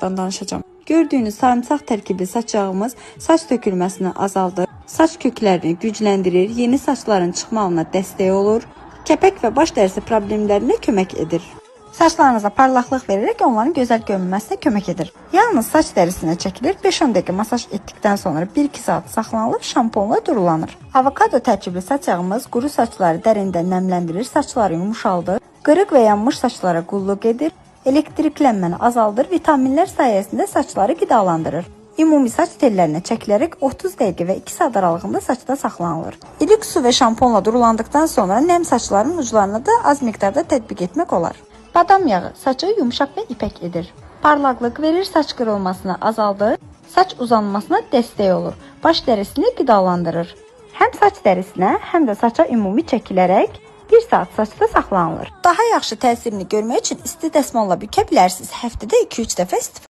danışacağım. Gördüyünüz sarımsaq tərkibli saç yağımız saç tökülməsini azaldır, saç köklərini gücləndirir, yeni saçların çıxmağına dəstək olur, kəpək və baş dərisi problemlərinə kömək edir. Saçlarınıza parlaqlıq verərək onların gözəl görünməsinə kömək edir. Yalnız saç dərisinə çəkilir, 5-10 dəqiqə masaj etdikdən sonra 1-2 saat saxlanılıb şamponla durulanır. Avokado tərkibli saç yağımız quru saçları dərindən nəmləndirir, saçları yumuşaldır, qırıq və yanmış saçlara qulluq edir, elektriklənməni azaldır, vitaminlər sayəsində saçları qidalandırır. Ümumi saç tellərinə çəkilərək 30 dəqiqə və 2 saat aralığında saçda saxlanılır. İlik su və şamponla durulandıqdan sonra nəm saçların uclarına da az miqdarda tətbiq etmək olar. Badam yağı saçı yumşaq və ipək edir. Parlaqlıq verir, saç qırılmasını azaldır, saç uzanmasına dəstək olur, baş dərisini qidalandırır. Həm saç dərisinə, həm də saça ümumi çəkilərək 1 saat saçda saxlanılır. Daha yaxşı təsirini görmək üçün isti dəsmalla bükə bilərsiniz. Həftədə 2-3 dəfə istifadə